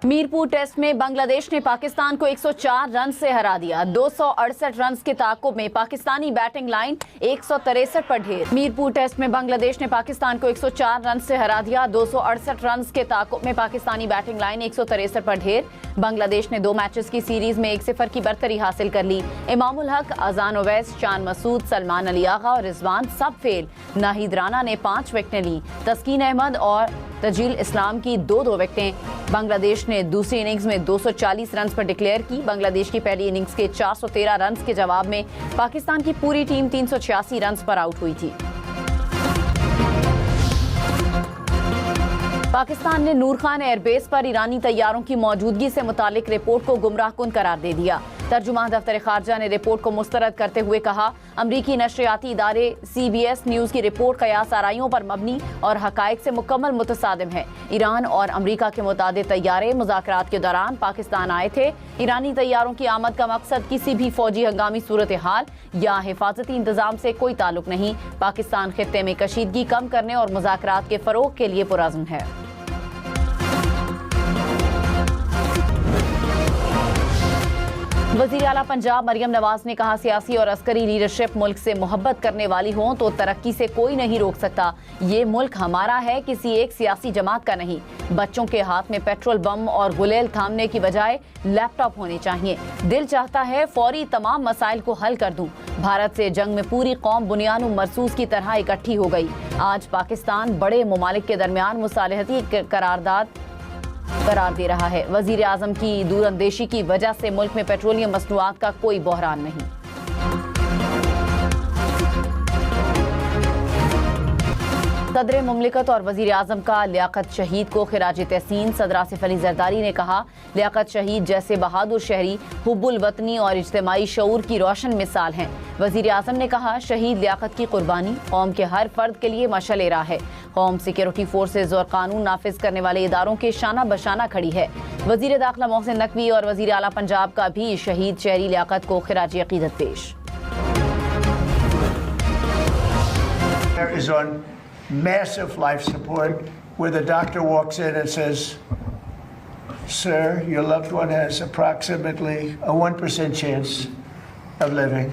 Mirpur test में बांग्लादेश ने पाकिस्तान को 104 रन से हरा दिया। 268 रन के ताक़ुब में पाकिस्तानी बैटिंग लाइन 163 पर ढेर। मीरपुर टेस्ट में बांग्लादेश ने पाकिस्तान को 104 रन से हरा दिया। 268 रन के ताक़ुब में पाकिस्तानी बैटिंग लाइन 163 पर ढेर। बांग्लादेश ने 2 मैचेस की सीरीज में 1-0 की बरतरी हासिल कर ली। इमामुल हक, अजान ओवैस, शान मसूद, सलमान अली आगा और रिजवान सब फेल। नाहिद राना ने 5 विकेटें ली। तस्कीन अहमद और तजील इस्लाम की 2-2 विकेटें। बांग्लादेश ने दूसरी इनिंग्स में 240 रन पर डिक्लेयर की। बांग्लादेश की पहली इनिंग्स के 413 रन के जवाब में पाकिस्तान की पूरी टीम 386 रन पर आउट हुई थी। पाकिस्तान ने नूर खान एयरबेस पर ईरानी तैयारों की मौजूदगी से मुतालिक रिपोर्ट को गुमराहकुन करार दे दिया। तर्जुमान दफ्तर खारजा ने रिपोर्ट को मुस्तरद करते हुए कहा, अमरीकी नशरियाती इदारे CBS न्यूज़ की रिपोर्ट कयास आराइयों पर मबनी और हकायक से मुकम्मल मुतसादिम है। ईरान और अमरीका के मुतादिद तैयारे मुज़ाकरात के दौरान पाकिस्तान आए थे। ईरानी तैयारों की आमद का मकसद किसी भी फौजी हंगामी सूरत हाल या हिफाजती इंतजाम से कोई ताल्लुक नहीं। पाकिस्तान खित्ते में कशीदगी कम करने और मुज़ाकरात के फ़रोग के लिए पुरअज़्म है। वज़ीर आला पंजाब मरियम नवाज ने कहा, सियासी और अस्करी लीडरशिप मुल्क से मोहब्बत करने वाली हो तो तरक्की से कोई नहीं रोक सकता। ये मुल्क हमारा है, किसी एक सियासी जमात का नहीं। बच्चों के हाथ में पेट्रोल बम और गुलेल थामने की बजाय लैपटॉप होने चाहिए। दिल चाहता है फौरी तमाम मसाइल को हल कर दूं। भारत से जंग में पूरी कौम बुनियानु मरसूस की तरह इकट्ठी हो गई। आज पाकिस्तान बड़े ममालिक के दरमियान मुसालहती करारदाद करार दे रहा है। वजीर आजम की दूरअंदेशी की वजह से मुल्क में पेट्रोलियम मसनूआत का कोई बहरान नहीं। सदर मुमलिकत और वजीर आजम का लियाकत शहीद को खिराज तहसीन। सदर आसिफ अली जरदारी ने कहा, लियाकत शहीद जैसे बहादुर शहरी हुब्बुल वतनी और इज्तिमाई शऊर की रोशन मिसाल हैं। वजीर आजम ने कहा, शहीद लियाकत की कुर्बानी कौम के हर फर्द के लिए मशअल राह है। कौम सिक्योरिटी फोर्सेज और कानून नाफिज करने वाले इदारों के शाना बशाना खड़ी है। वजीर दाखिला मोहसिन नकवी और वजीर आला पंजाब का भी शहीद शहरी लियाकत को खिराज अकीदत पेश। Massive life support where the doctor walks in and says, sir, your loved one has approximately a 1% chance of living.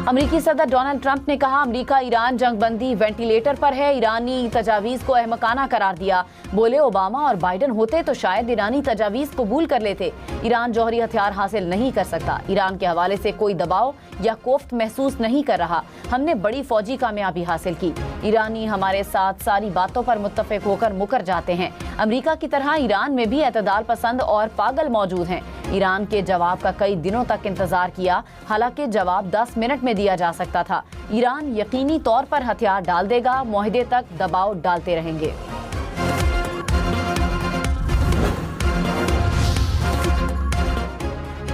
अमरीकी सदर डोनाल्ड ट्रंप ने कहा, अमरीका ईरान जंगबंदी वेंटिलेटर पर है। ईरानी तजावीज़ को अहमकाना करार दिया। बोले, ओबामा और बाइडन होते तो शायद ईरानी तजावीज़ कबूल कर लेते। ईरान जौहरी हथियार हासिल नहीं कर सकता। ईरान के हवाले से कोई दबाव या कोफ्त महसूस नहीं कर रहा। हमने बड़ी फौजी कामयाबी हासिल की। ईरानी हमारे साथ सारी बातों पर मुत्तफिक होकर मुकर जाते हैं। अमरीका की तरह ईरान में भी एतदाल पसंद और पागल मौजूद हैं। ईरान के जवाब का कई दिनों तक इंतजार किया, हालांकि जवाब 10 मिनट में दिया जा सकता था। ईरान यकीनी तौर पर हथियार डाल देगा। मुआहदे तक दबाव डालते रहेंगे।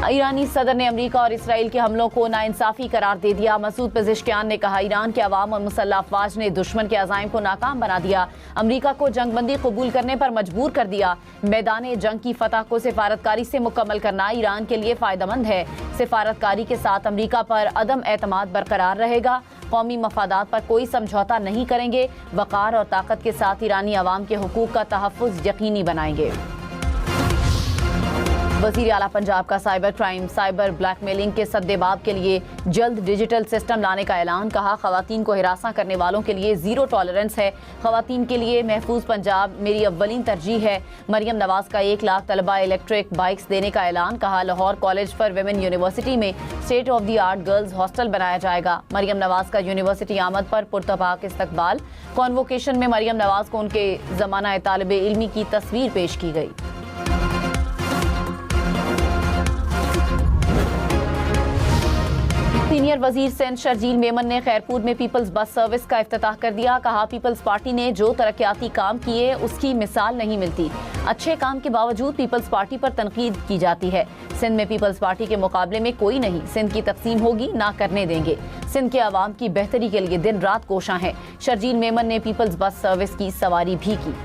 ईरानी सदर ने अमरीका और इसराइल के हमलों को नाइंसाफी करार दे दिया। मसूद पेज़ेश्कियान ने कहा, ईरान के अवाम और मुसल्लह अफवाज ने दुश्मन के अज़ाइम को नाकाम बना दिया। अमरीका को जंगबंदी कबूल करने पर मजबूर कर दिया। मैदान जंग की फतह को सिफारतकारी से मुकम्मल करना ईरान के लिए फ़ायदेमंद है। सिफारतकारी के साथ अमरीका पर अदम एतमाद बरकरार रहेगा। कौमी मफादात पर कोई समझौता नहीं करेंगे। वक़ार और ताकत के साथ ईरानी अवाम के हुकूक का तहफ़्फ़ुज़ यकीनी बनाएंगे। वज़ीर आला पंजाब का साइबर क्राइम, साइबर ब्लैकमेलिंग के सद्देबाब के लिए जल्द डिजिटल सिस्टम लाने का ऐलान। कहा, ख़वातीन को हिरासा करने वालों के लिए ज़ीरो टॉलरेंस है। ख़वातीन के लिए महफूज पंजाब मेरी अव्वलीन तरजीह है। मरियम नवाज का 1 लाख तलबा इलेक्ट्रिक बाइक्स देने का ऐलान। कहा, Lahore college for women university में state of the art girls hostel बनाया जाएगा। मरियम नवाज का यूनिवर्सिटी आमद पर पुरतबाक इस्तकबाल। कॉन्वोकेशन में मरियम नवाज को उनके ज़माना तालिब इल्मी की तस्वीर पेश की गई। सीनियर वजीर सिंध शर्जील मेमन ने खैरपुर में पीपल्स बस सर्विस का इफ्तिताह कर दिया। कहा, पीपल्स पार्टी ने जो तरक्याती काम किए उसकी मिसाल नहीं मिलती। अच्छे काम के बावजूद पीपल्स पार्टी पर तनकीद की जाती है। सिंध में पीपल्स पार्टी के मुकाबले में कोई नहीं। सिंध की तकसीम होगी, ना करने देंगे। सिंध के आवाम की बेहतरी के लिए दिन रात कोशां हैं। शर्जील मेमन ने पीपल्स बस सर्विस की सवारी भी की।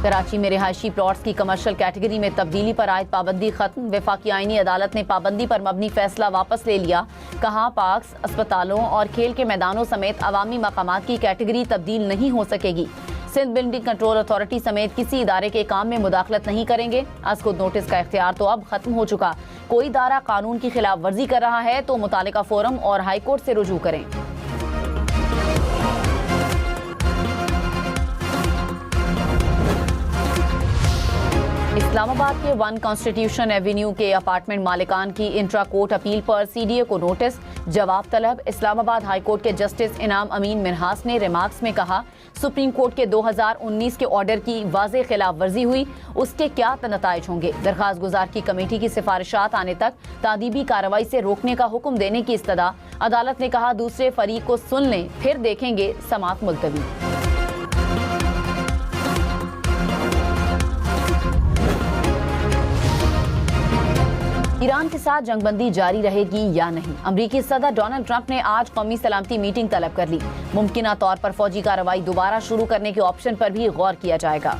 कराची में रिहायशी प्लॉट्स की कमर्शियल कैटेगरी में तब्दीली पर आयद पाबंदी खत्म। वफाकी आईनी अदालत ने पाबंदी पर मबनी फैसला वापस ले लिया। कहा पार्क्स, अस्पतालों और खेल के मैदानों समेत अवामी मकामात की कैटेगरी तब्दील नहीं हो सकेगी। सिंध बिल्डिंग कंट्रोल अथॉरिटी समेत किसी इदारे के काम में मुदाखलत नहीं करेंगे। आज खुद नोटिस का इख्तियार तो अब खत्म हो चुका। कोई इदारा कानून की खिलाफ वर्जी कर रहा है तो मुतालिका फोरम और हाईकोर्ट से रुजू करें। इस्लामाबाद के वन कॉन्स्टिट्यूशन एवेन्यू के अपार्टमेंट मालिकान की इंट्रा कोर्ट अपील पर सीडीए को नोटिस, जवाब तलब। इस्लामाबाद हाई कोर्ट के जस्टिस इनाम अमीन मिन्हास ने रिमार्क्स में कहा, सुप्रीम कोर्ट के 2019 के ऑर्डर की वाज़ेह खिलाफ वर्जी हुई, उसके क्या नताइज होंगे। दरखास्त गुजार की कमेटी की सिफारिशात आने तक तादीबी कार्रवाई से रोकने का हुक्म देने की इस्तदा। अदालत ने कहा, दूसरे फरीक को सुन लें, फिर देखेंगे समाअत मुलतवी। ईरान के साथ जंगबंदी जारी रहेगी या नहीं। अमरीकी सदर डोनाल्ड ट्रंप ने आज कौमी सलामती मीटिंग तलब कर ली। मुमकिना तौर पर फौजी कार्रवाई दोबारा शुरू करने के ऑप्शन पर भी गौर किया जाएगा।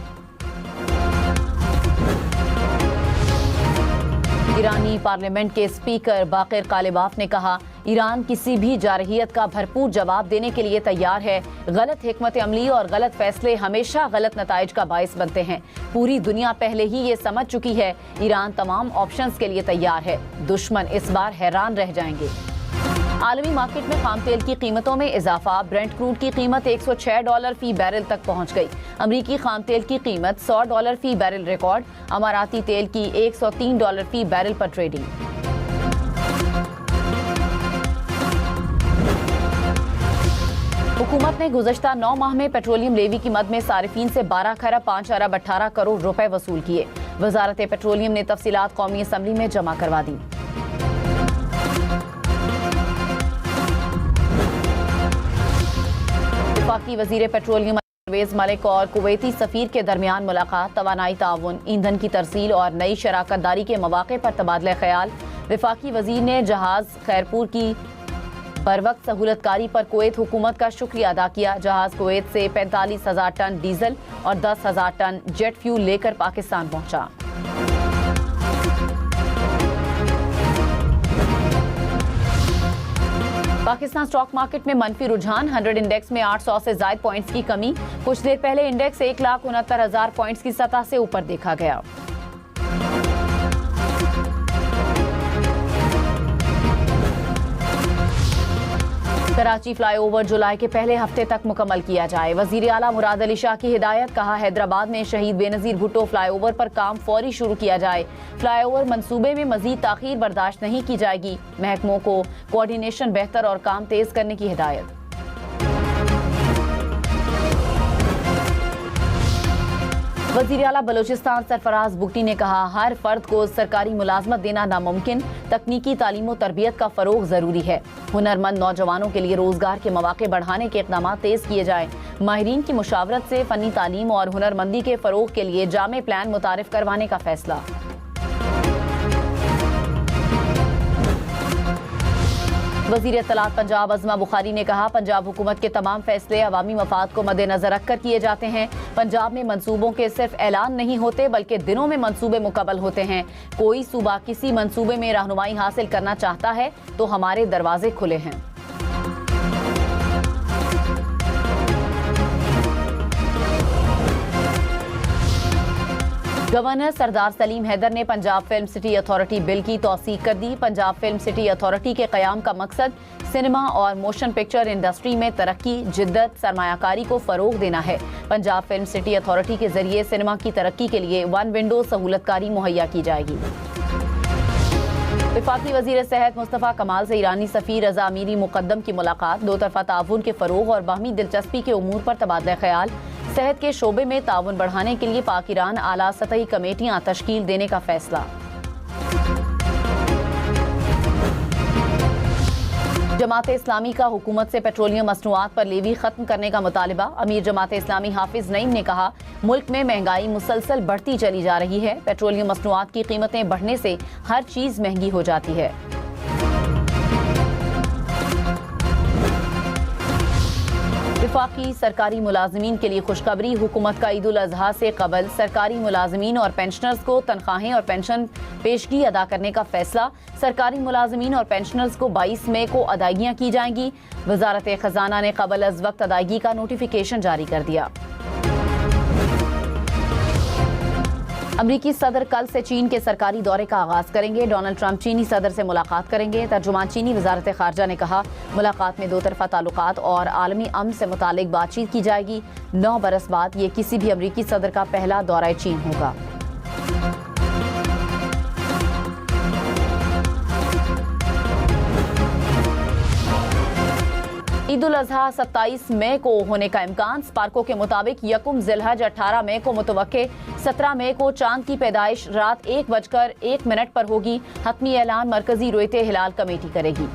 ईरानी पार्लियामेंट के स्पीकर बाकिर कालिबाफ ने कहा, ईरान किसी भी जारहियत का भरपूर जवाब देने के लिए तैयार है। गलत हिकमत अमली और गलत फैसले हमेशा गलत नताइज का बायस बनते हैं। पूरी दुनिया पहले ही ये समझ चुकी है। ईरान तमाम ऑप्शंस के लिए तैयार है। दुश्मन इस बार हैरान रह जाएंगे। आलमी मार्केट में खाम तेल की कीमतों में इजाफा। ब्रेंट क्रूड की कीमत $106 फी बैरल तक पहुंच गई। अमरीकी खाम तेल की कीमत $100 फी बैरल रिकॉर्ड। अमाराती तेल की $103 फी बैरल पर ट्रेडिंग। हुकूमत ने गुज़श्ता 9 माह में पेट्रोलियम लेवी की मद में सारिफीन से 12 खरब 5 अरब 18 करोड़ रुपए वसूल किए। वजारत पेट्रोलियम ने तफसीलात कौमी असम्बली में जमा करवा दी। वफाकी वजीर पेट्रोलियम परवेज मलिक और कुवैती सफीर के दरमियान मुलाकात। तवानाई ताउन, ईंधन की तरसील और नई शराकत दारी के मौके पर तबादला ख्याल। वफाकी वजीर ने जहाज खैरपुर की बरवक्त सहूलतकारी पर कुवैत हुकूमत का शुक्रिया अदा किया। जहाज कुवैत से 45,000 टन डीजल और 10,000 टन जेट फ्यूल लेकर पाकिस्तान पहुंचा। पाकिस्तान स्टॉक मार्केट में मनफी रुझान। 100 इंडेक्स में 800 से ज्यादा पॉइंट्स की कमी। कुछ देर पहले इंडेक्स 1,69,000 पॉइंट्स की सतह से ऊपर देखा गया। कराची फ्लाईओवर जुलाई के पहले हफ्ते तक मुकम्मल किया जाए। वजीर आला मुराद अली शाह की हिदायत। कहा, हैदराबाद में शहीद बेनजीर भुट्टो फ्लाईओवर पर काम फौरी शुरू किया जाए। फ्लाईओवर मंसूबे में मजीद ताखीर बर्दाश्त नहीं की जाएगी। महकमों को कोऑर्डिनेशन बेहतर और काम तेज करने की हिदायत। वज़ीर आला बलोचिस्तान सरफराज बुगटी ने कहा, हर फर्द को सरकारी मुलाजमत देना नामुमकिन। तकनीकी तालीम और तरबियत का फरोग जरूरी है। हुनरमंद नौजवानों के लिए रोजगार के मौके बढ़ाने के इक़दाम तेज किए जाएं। माहिरीन की मुशावरत से फनी तालीम और हुनरमंदी के फरोग के लिए जामे प्लान मुतारिफ करवाने का फैसला। वज़ीर इत्तलात पंजाब अज़मा बुखारी ने कहा, पंजाब हुकूमत के तमाम फैसले अवामी मफाद को मद्देनजर रखकर किए जाते हैं। पंजाब में मंसूबों के सिर्फ ऐलान नहीं होते बल्कि दिनों में मंसूबे मुकम्मल होते हैं। कोई सूबा किसी मंसूबे में रहनुमाई हासिल करना चाहता है तो हमारे दरवाजे खुले हैं। गवर्नर सरदार सलीम हैदर ने Punjab film city authority bill की तौसीक कर दी। पंजाब फिल्म सिटी अथॉरिटी के क़याम का मकसद सिनेमा और मोशन पिक्चर इंडस्ट्री में तरक्की, जिद्दत, सरमायाकारी को फ़रोग देना है। पंजाब फिल्म सिटी अथॉरिटी के जरिए सिनेमा की तरक्की के लिए वन विंडो सहूलतकारी मुहैया की जाएगी। वफाकी वज़ीर सेहत मुस्तफ़ा कमाल से ईरानी सफ़ीर रज़ा अमीरी मुक़द्दम की मुलाकात। दो तरफ़ा ताउन के फ़रोग और बाहमी दिलचस्पी के उमूर पर तबादला ख्याल। सेहत के शोबे में ताउन बढ़ाने के लिए पाक ईरान आला सतही कमेटियां तश्कील देने का फैसला। जमात इस्लामी का हुकूमत से पेट्रोलियम मसनूआत पर लेवी खत्म करने का मुतालिबा। अमीर जमात इस्लामी हाफिज नईम ने कहा, मुल्क में महंगाई मुसलसल बढ़ती चली जा रही है। पेट्रोलियम मसनूआत की कीमतें बढ़ने से हर चीज महंगी हो जाती है। वफाकी सरकारी मुलाजमीन के लिए खुशखबरी। हुकूमत का ईद उल अजहा से कबल सरकारी मुलाजमीन और पेंशनर्स को तनख्वाहें और पेंशन पेशगी अदा करने का फैसला। सरकारी मुलाजमीन और पेंशनर्स को 22 मई को अदायगियाँ की जाएंगी। वजारत खजाना ने कबल अज वक्त अदायगी का नोटिफिकेशन जारी कर दिया। अमरीकी सदर कल से चीन के सरकारी दौरे का आगाज करेंगे। डोनाल्ड ट्रंप चीनी सदर से मुलाकात करेंगे। तर्जुमान चीनी वजारत खारजा ने कहा, मुलाकात में दो तरफा ताल्लुकात और आलमी अमन से मुतालिक बातचीत की जाएगी। 9 बरस बाद ये किसी भी अमरीकी सदर का पहला दौरा चीन होगा। ईद उल अजहा 27 मई को होने का इम्कान। स्पार्को के मुताबिक यकुम जिलहज 18 मई को मुतवक्के। 17 मई को चांद की पैदाइश रात 1:01 पर होगी। हतमी ऐलान मरकजी रोयते हिलाल कमेटी करेगी।